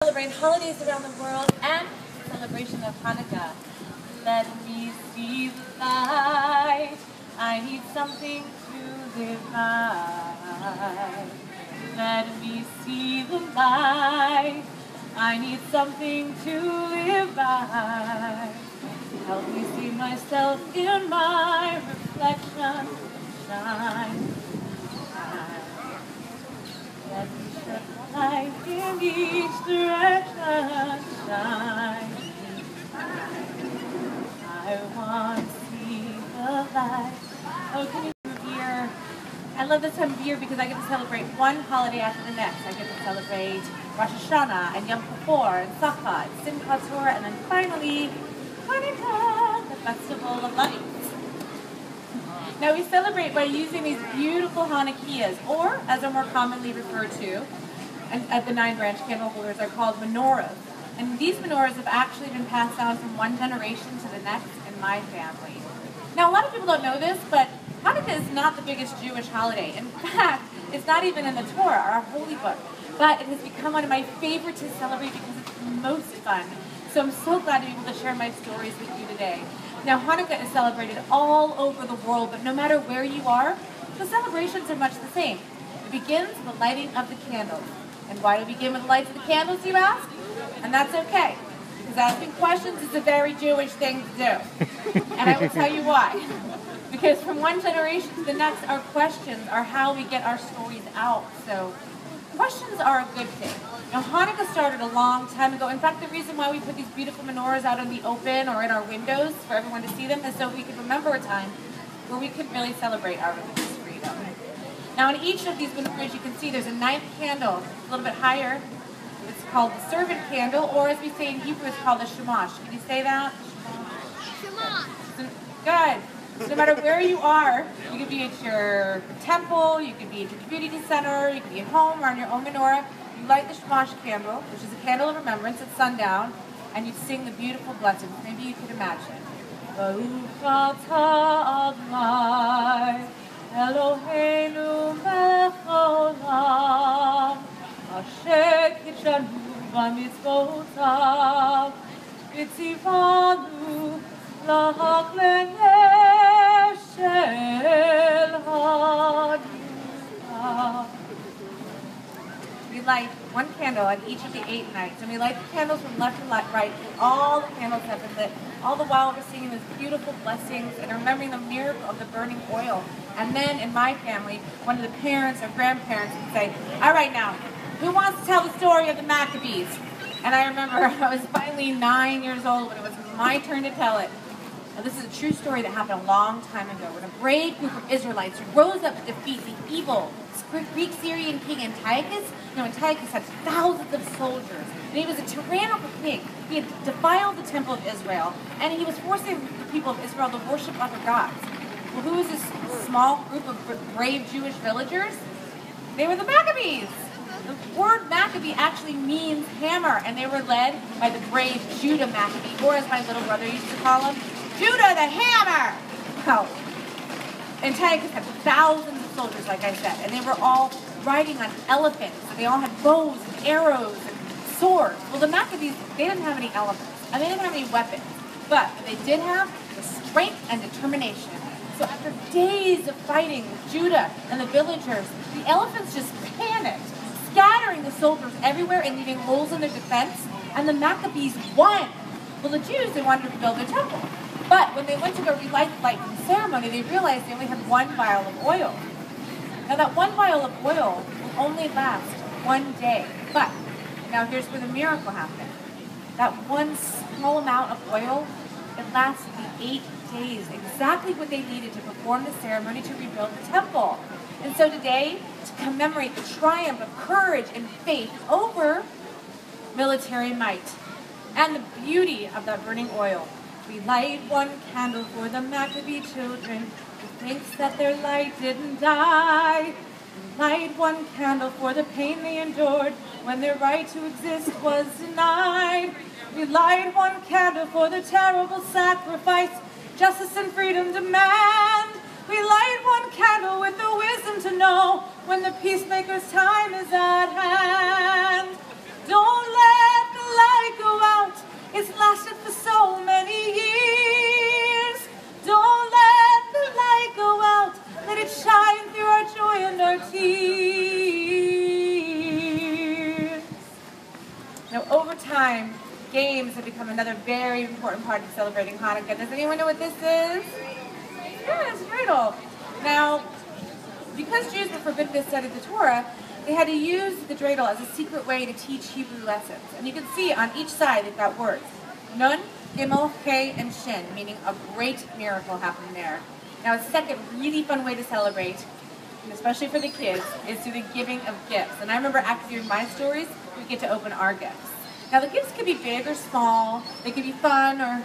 Celebrate holidays around the world and the celebration of Hanukkah. Let me see the light. I need something to live by. Let me see the light. I need something to live by. Help me see myself in my reflection. Shine. Let me shed light in each direction. Shine. I want to see the light. Oh, can you beer? I love this time of year because I get to celebrate one holiday after the next. I get to celebrate Rosh Hashanah and Yom Kippur and Sukkot, Simchat Torah, and then finally Hanukkah, the Festival of Lights. Now we celebrate by using these beautiful Hanukkahs, or as they're more commonly referred to, and at the 9 branch candle holders are called menorahs. And these menorahs have actually been passed down from one generation to the next in my family. Now a lot of people don't know this, but Hanukkah is not the biggest Jewish holiday. In fact, it's not even in the Torah, our holy book. But it has become one of my favorites to celebrate because it's the most fun. So I'm so glad to be able to share my stories with you today. Now Hanukkah is celebrated all over the world, but no matter where you are, the celebrations are much the same. It begins with the lighting of the candles. And why do we begin with the lights of the candles, you ask? And that's okay, because asking questions is a very Jewish thing to do. And I will tell you why. Because from one generation to the next, our questions are how we get our stories out. So questions are a good thing. Now Hanukkah started a long time ago. In fact, the reason why we put these beautiful menorahs out in the open or in our windows for everyone to see them is so we could remember a time where we could really celebrate our religious freedom. Now in each of these menorahs you can see there's a 9th candle, a little bit higher. It's called the servant candle, or as we say in Hebrew, it's called the shamash. Can you say that? Shamash. Good. So no matter where you are, you could be at your temple, you could be at your community center, you could be at home or on your own menorah. You light the shamash candle, which is a candle of remembrance at sundown, and you sing the beautiful blessings. Maybe you could imagine. Baruch atah Adonai, Eloheinu melech haolam, asher kitshanu b'mitzvotav, v'tzivanu lahakleneh shel hanukkah. We light one candle on each of the 8 nights, and we light the candles from left to right, and all the candles have been lit, all the while we're singing those beautiful blessings and remembering the miracle of the burning oil. And then in my family, one of the parents or grandparents would say, all right now, who wants to tell the story of the Maccabees? And I remember I was finally 9 years old when it was my turn to tell it. Now this is a true story that happened a long time ago when a brave group of Israelites rose up to defeat the evil Greek Syrian king Antiochus. You know, Antiochus had thousands of soldiers, and he was a tyrannical king. He had defiled the temple of Israel, and he was forcing the people of Israel to worship other gods. Well, who was this small group of brave Jewish villagers? They were the Maccabees. The word Maccabee actually means hammer, and they were led by the brave Judah Maccabee, or as my little brother used to call him, Judah the Hammer! Well, Antiochus had thousands of soldiers, like I said, and they were all riding on elephants, and they all had bows and arrows and swords. Well, the Maccabees, they didn't have any elephants, and they didn't have any weapons, but what they did have was strength and determination. So after days of fighting with Judah and the villagers, the elephants just panicked, scattering the soldiers everywhere and leaving holes in their defense, and the Maccabees won. Well, the Jews, they wanted to rebuild their temple. But when they went to go relight the light for the ceremony, they realized they only had 1 vial of oil. Now that 1 vial of oil will only last 1 day. But now here's where the miracle happened. That one small amount of oil, it lasted the 8 days, exactly what they needed to perform the ceremony to rebuild the temple. And so today, to commemorate the triumph of courage and faith over military might and the beauty of that burning oil, we light one candle for the Maccabee children who thinks that their light didn't die. We light one candle for the pain they endured when their right to exist was denied. We light one candle for the terrible sacrifice justice and freedom demand. We light one candle with the wisdom to know when the peacemaker's time is at hand. Don't let Now, over time, games have become another very important part of celebrating Hanukkah. Does anyone know what this is? Yeah, it's a dreidel. Now, because Jews were forbidden to study the Torah, they had to use the dreidel as a secret way to teach Hebrew lessons. And you can see on each side they've got words. Nun, Gimel, He, and Shin, meaning a great miracle happened there. Now, a second really fun way to celebrate, and especially for the kids, is through the giving of gifts. And I remember after doing my stories, we get to open our gifts. Now, the gifts could be big or small. They could be fun or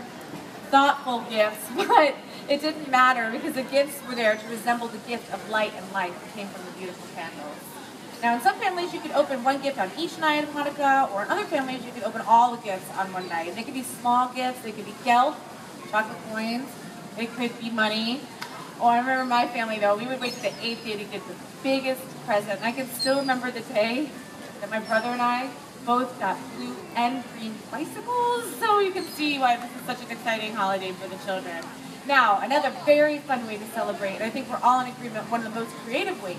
thoughtful gifts, but it didn't matter because the gifts were there to resemble the gift of light and life that came from the beautiful candles. Now, in some families, you could open one gift on each night of Hanukkah, or in other families, you could open all the gifts on one night. And they could be small gifts. They could be geld, chocolate coins. They could be money. Or I remember my family, though, we would wait to the 8th day to get the biggest present. And I can still remember the day that my brother and I both got blue and green bicycles. So you can see why this is such an exciting holiday for the children. Now, another very fun way to celebrate, and I think we're all in agreement, one of the most creative ways,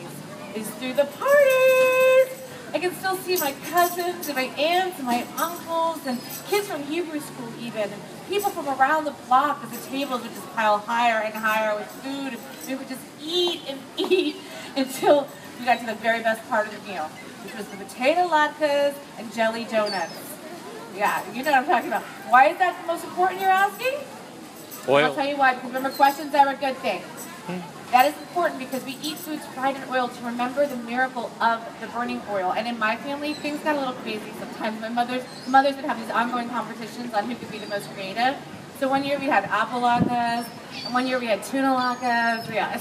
is through the parties. I can still see my cousins and my aunts and my uncles and kids from Hebrew school even, and people from around the block as the tables would just pile higher and higher with food. We would just eat and eat until we got to the very best part of the meal, which was the potato latkes and jelly donuts. Yeah, you know what I'm talking about. Why is that the most important, you're asking? Oil. I'll tell you why, because remember, questions are a good thing. That is important because we eat foods fried in oil to remember the miracle of the burning oil. And in my family, things got a little crazy sometimes. My mothers would have these ongoing competitions on who could be the most creative. So one year we had apple latkes, and one year we had tuna latkes. Yeah,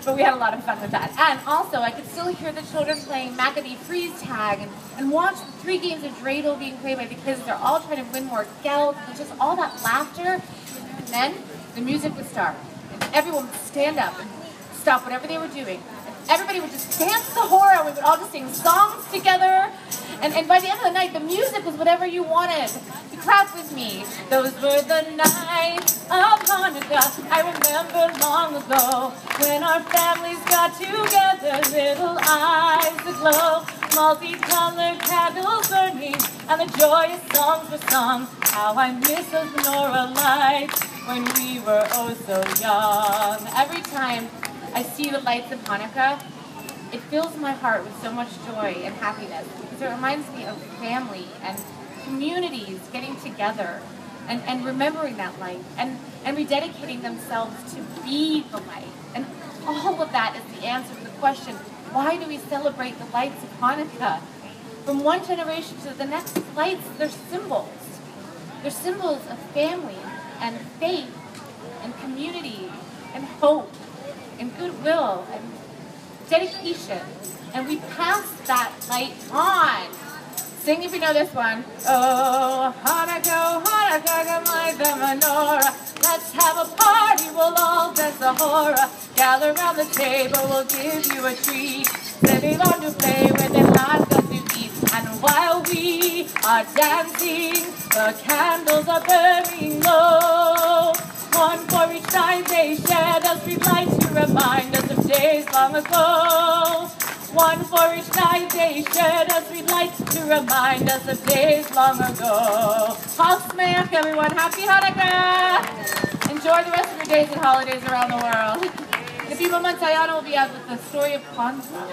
but we had a lot of fun with that. And also, I could still hear the children playing Maccabee freeze tag and watch the 3 games of dreidel being played by the kids. They're all trying to win more geld and just all that laughter. And then the music would start. Everyone would stand up and stop whatever they were doing. And everybody would just dance the horror. We would all just sing songs together. And by the end of the night, the music was whatever you wanted. You clap with me. Those were the nights of Hanukkah. I remember long ago when our families got together, little eyes aglow, multicolored candles burning, and the joyous songs were sung. How I miss those menorah lights when we were oh so young. Every time I see the lights of Hanukkah, it fills my heart with so much joy and happiness because it reminds me of family and communities getting together and remembering that light and rededicating themselves to be the light. And all of that is the answer to the question, why do we celebrate the lights of Hanukkah? From one generation to the next, lights, they're symbols. They're symbols of family and faith and community and hope and goodwill and dedication. And we pass that light on. Sing if you know this one. Oh, Hanukkah, Hanukkah, light the menorah. Let's have a party, we'll all dance the horror. Gather around the table, we'll give you a treat. Sitting on to play with and lots to eat. And while we are dancing, the candles are burning low. One for each time they shared a sweet light to remind us of days long ago. One for each night they shared a sweet light to remind us of days long ago. Chag Sameach, everyone. Happy Hanukkah! Enjoy the rest of your days and holidays around the world. In a few moments, Ayana will be out with the story of Kwanzaa.